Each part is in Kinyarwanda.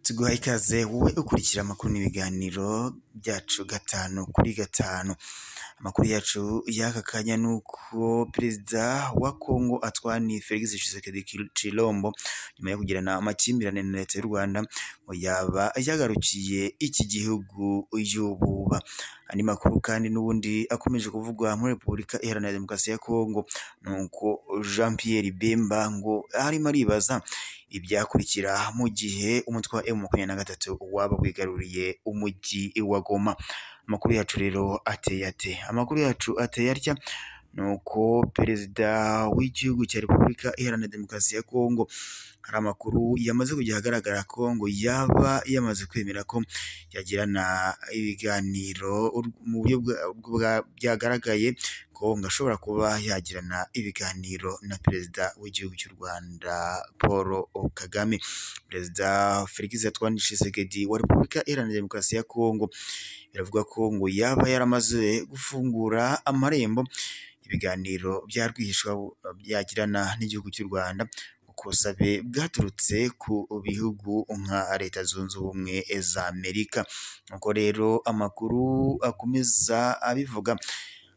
Tuguhaye ikaze wowe ukurikira amakuru n'ibiganiro byacu gatanu kuri gatanu. Amakuru yacu y'aka kanya nuko perezida wa Kongo Antoine Felix Tshisekedi Tshilombo nyuma yo kugirana amakimbirane na leta y'u Rwanda ngo yaba yagarukiye iki gihugu y'ububa. Andi makuru kandi n'ubundi akomeje kuvugwa muri Repubulika Iharanira Demokarasi ya Kongo nuko Jean Pierre Bemba ngo arimo aribaza ibyakurikira mu gihe umutwe wa M23 waba wigaruriye umujyi wa Goma. Amakuru yacu rero ateye atya nuko perezida w'igihugu cya Repubulika Iharanira Demokarasi ya Kongo hari amakuru yamaze kujya ahagaragara ko ngo yaba yamaze kwemera ko yagirana ibiganiro mu buryo byagaragaye ko ngo ashobora kuba yagirana ibiganiro na perezida w'igihugu cy'u Rwanda Paul Kagame. Perezida Felix Antoine Tshisekedi wa Repubulika Iharanira Demokarasi ya Kongo biravuga ko ngo yaba yaramaze gufungura amarembo ibiganiro bya rwihishwa byagirana n'igihugu cy'u Rwanda. Ubusabe bwaturutse ku bihugu nka Leta Zunze Ubumwe za Amerika. Nuko rero amakuru akomeza abivuga,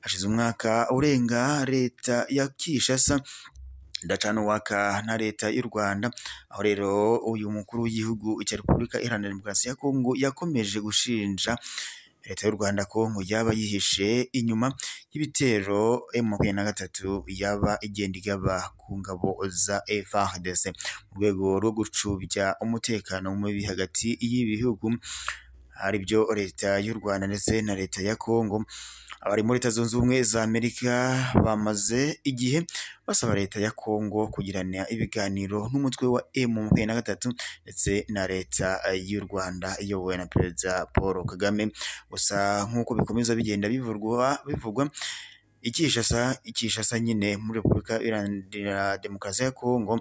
hashize umwaka urenga leta ya Kinshasa ndacana uwaka na leta y'u Rwanda, aho rero uyu mukuru w'igihugu cya Repubulika Iharanira Demokarasi ya Kongo yakomeje gushinja leta y'u Rwanda ko ngo yaba yihishe inyuma y'ibitero M23 yaba igenda igaba ku ngabo za FARDC mu rwego rwo gucubya umutekano mubi hagati y'ibihugu, hari byo leta y'u Rwanda ndetse na leta ya Kongo. Abari muri Leta Zunze Ubumwe za Amerika bamaze igihe basaba leta ya Kongo kugirana ibiganiro n'umutwe wa M23 ndetse na leta y'u Rwanda iyobowe na perezida Paul Kagame. Gusa nk'uko bikomeza bigenda bivugwa Kinshasa nyine muri Repubulika Iharanira Demokarasi ya Kongo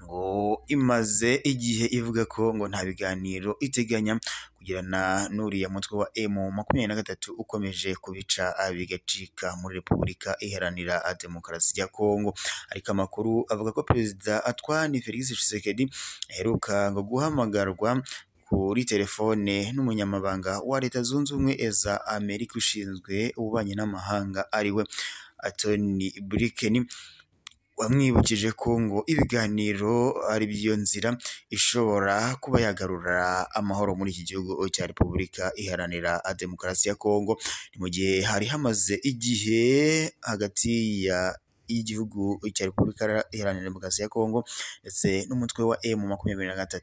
ngo imaze igihe ivuga ko ngo nta biganiro iteganya kugirana n'uriya mutwe wa M23 ukomeje kubica bigacika muri Repubulika Iharanira Demokarasi ya Kongo. Ariko amakuru avuga ko perezida Antoine Felix Tshisekedi aheruka ngo guhamagarwa kuri telefone n'umunyamabanga wa Leta Zunze Ubumwe za Amerika ushinzwe ububanyi n'amahanga ariwe Antony Blinken, wamwibukije ko ngo ibiganiro ari byo nzira ishobora kuba yagarura amahoro muri iki gihugu cya Repubulika Iharanira Demokarasi ya Kongo. Ni mu gihe hari hamaze igihe hagati y'igihugu cya Repubulika Iharanira Demokarasi ya Kongo ndetse n'umutwe wa M23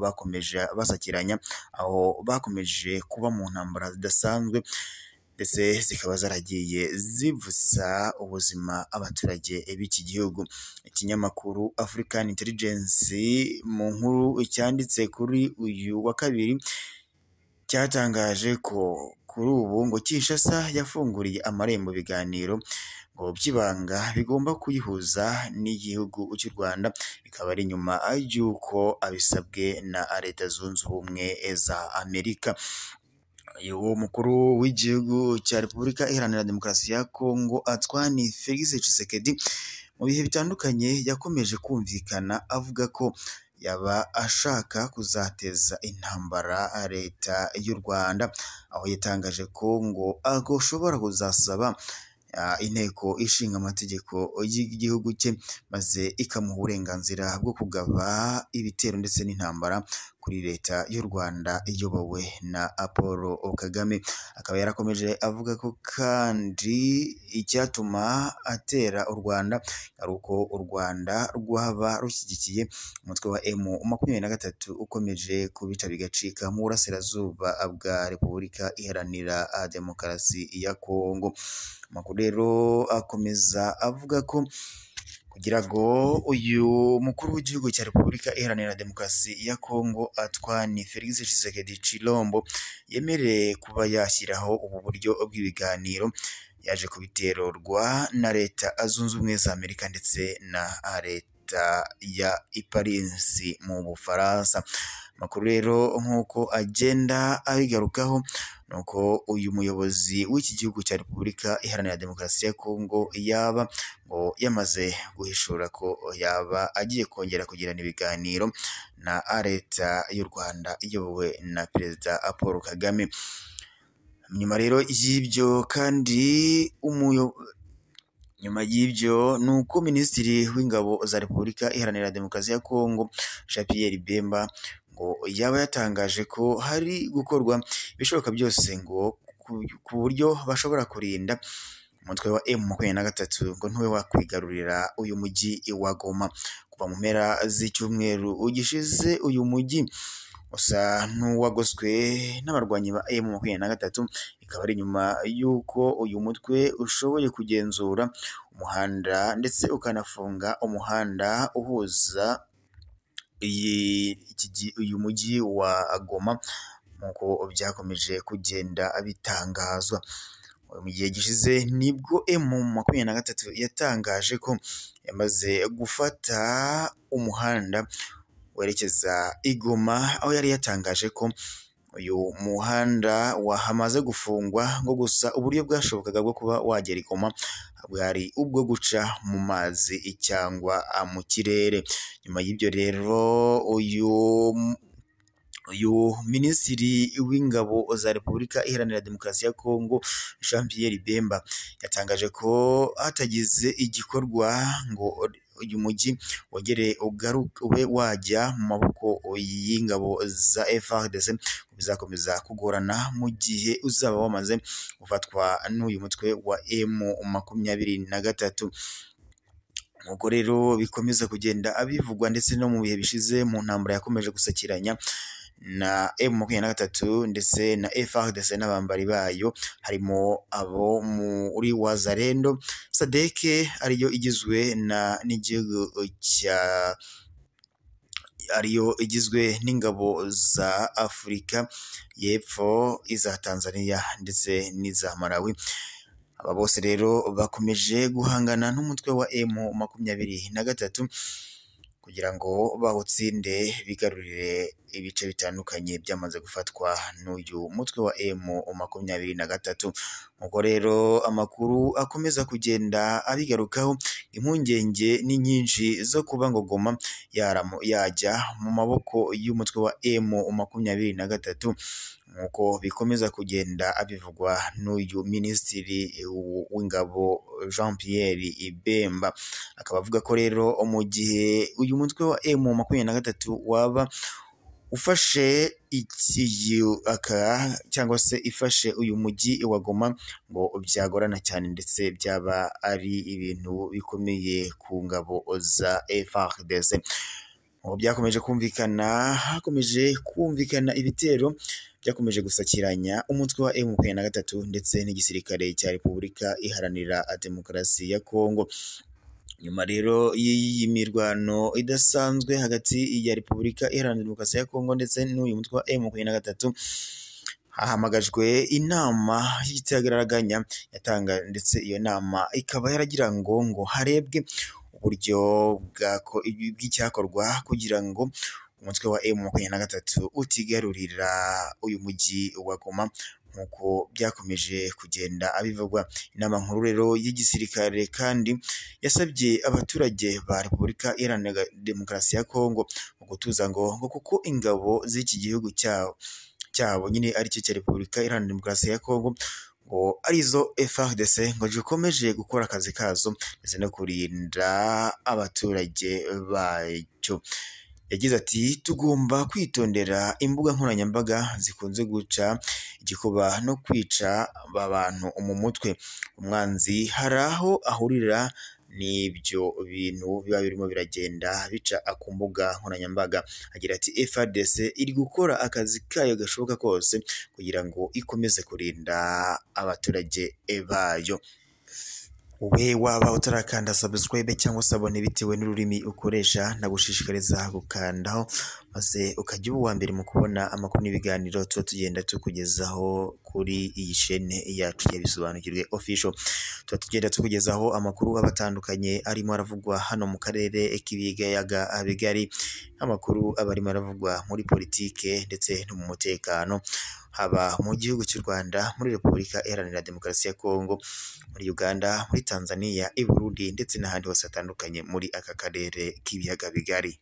bakomeje basakiranya, aho bakomeje kuba mu ntambara zidasanzwe ndetse zikaba zaragiye zivuza ubuzima abaturage b'iki gihugu. Ikinyamakuru African Intelligence mu nkuru cyanditse kuri uyu wa kabiri cyatangaje ko kuri ubu ngo Kinshasa yafunguriye amarembo biganiro ngo by'ibanga bigomba kuyihuza n'igihugu cy'u Rwanda, bikaba ari nyuma y'uko abisabwe na Leta Zunze Ubumwe za Amerika. Uwo mukuru w'igihugu cya Repubulika Iharanira Demokarasi ya Kongo Antoine Felix Tshisekedi mu bihe bitandukanye yakomeje kumvikana avuga ko yaba ashaka kuzateza intambara leta y'u Rwanda, aho yatangaje ko ngo ashobora kuzasaba inteko ishinga amategeko y'igihugu cye maze ikamuha uburenganzira bwo kugaba ibitero ndetse n'intambara kuri leta y'u Rwanda iyobowe na Paul Kagame. Akaba yarakomeje avuga ko kandi icyatuma atera u Rwanda ari uko u Rwanda rwaba rushyigikiye umutwe wa M23 ukomeje kubica bigacika mu burasirazuba bwa Repubulika Iharanira Demokarasi ya Kongo. Amakuru rero akomeza avuga ko kugira ngo uyu mukuru w'igihugu cya Repubulika Iharanira Demokarasi ya Kongo Antoine Felix Tshisekedi Tshilombo yemereye kuba yashyiraho ubu buryo bw'ibiganiro, yaje kubiterorwa na Leta Zunze Ubumwe za Amerika ndetse na Leta leta ya Paris mu Bufaransa. Amakuru rero nk'uko agenda abigarukaho nuko uyu muyobozi w'iki gihugu cya Repubulika Iharanira Demokarasi ya Kongo yaba ngo yamaze guhishura ko yaba agiye kongera kugirana ibiganiro na leta y'u Rwanda iyobowe na Perezida Paul Kagame. Nyuma rero y'ibyo kandi nyuma y'ibyo nuko Minisitiri w'Ingabo za Repubulika Iharanira Demokarasi ya Kongo Jean Pierre Bemba ngo yaba yatangaje ko hari gukorwa ibishoboka byose ngo ku buryo bashobora kurinda umutwe wa M23 ngo ntuwe wakwigarurira uyu mujyi wa Goma. Kuva mu mpera z'icyumweru ugishize uyu mujyi usa n'uwagoswe n'abarwanyi ba M23, ikaba ari nyuma y'uko uyu mutwe ushoboye kugenzura umuhanda ndetse ukanafunga umuhanda uhuza uyu mujyi wa Goma nk'uko byakomeje kugenda bitangazwa. Mu gihe gishize nibwo M23 yatangaje ko yamaze gufata umuhanda werekeza i Goma, aho yari yatangaje ko uyu muhanda wahamaze gufungwa ngo gusa uburyo bwashobokaga bwo kuba wagera i Goma bwari ubwo guca mu mazi cyangwa mu kirere. Nyuma y'ibyo rero uyu Minisitiri w'Ingabo za Repubulika Iharanira Demokarasi ya Kongo Jean Pierre Bemba yatangaje ko hatagize igikorwa ngo uyu mujyi wongere ube wajya mu maboko y'ingabo za FARDC, bizakomeza kugorana mu gihe uzaba wamaze gufatwa n'uyu mutwe wa M23. Nk'uko rero bikomeza kugenda abivugwa ndetse no mu bihe bishize mu ntambara yakomeje gusakiranya na M23 ndetse na FARDC n'abambari bayo, harimo abo muri Wazalendo Sadeke ariyo igizwe n'ingabo za Afurika y'Epfo, iza Tanzania ndetse n'iza Malawi. Aba bose rero bakomeje guhangana n'umutwe wa M23 kugira ngo bawutsinde bigarurire ibice bitandukanye byamaze gufatwa n'uyu mutwe wa M23. Nk'uko rero amakuru akomeza kugenda abigarukaho, impungenge ni nyinshi zo kuba ngo Goma yajya mu maboko y'umutwe wa M23 nk'uko bikomeza kugenda abivugwa n'uyu Minisitiri w'Ingabo Jean Pierre Bemba. Akaba avuga ko rero mu gihe uyu mutwe wa M23 waba ufashe cyangwa se ifashe uyu mujyi wa Goma ngo byagorana cyane ndetse byaba ari ibintu bikomeye ku ngabo za FARDC. Byakomeje hakomeje kumvikana ibitero byakomeje gusakiranya umutwe wa M23 ndetse n'igisirikare cya Repubulika Iharanira Demokarasi ya Kongo. Nyuma rero y'iyi mirwano idasanzwe hagati ya Repubulika Iharanira Demokarasi ya Kongo ndetse n'uyu mutwe wa M23, hahamagajwe inama y'itagaraganya ndetse iyo nama ikaba yaragira ngo harebwe uburyo bw'icyakorwa kugira ngo umutwe wa M23 utigarurira uyu mujyi wa Goma nk'uko byakomeje kugenda abivugwa. Inama nkuru rero y'igisirikare kandi yasabye abaturage ba Repubulika Iharanira Demokarasi ya Kongo gutuza ngo kuko ingabo z'iki gihugu cyabo nyine ari cyo cya Repubulika Iharanira Demokarasi ya Kongo ngo arizo FARDC ngo zikomeje gukora akazi kazo ndetse no kurinda abaturage bacyo. Yagize ati tugomba kwitondera imbuga nkoranyambaga zikunze guca igikuba no kwica abantu mu mutwe. Umwanzi hari aho ahurira n'ibyo bintu biba birimo biragenda bica ku mbuga nkoranyambaga. Agira ati FARDC iri gukora akazi kayo gashoboka kose kugira ngo ikomeze kurinda abaturage bayo. Wowe waba utarakanda subscribe cyangwa se abone bitewe n'ururimi ukoresha, nagushishikariza gukandaho maze ukajya uba uwa mbere mu kubona amakuru n'ibiganiro tuba tugenda tukugezaho kuri iyi shene yacu ya Bisobanukirwe Official. Tuba tugenda tukugezaho amakuru aba atandukanye arimo aravugwa hano mu karere k'ibiyaga bigari, amakuru aba arimo aravugwa muri politike ndetse no mu mutekano, haba mu gihugu cy'u Rwanda, muri Repubulika Iharanira Demokarasi ya Kongo, muri Uganda, muri Tanzania, i Burundi ndetse n'ahandi hose hatandukanye muri aka karere k'ibiyaga bigari.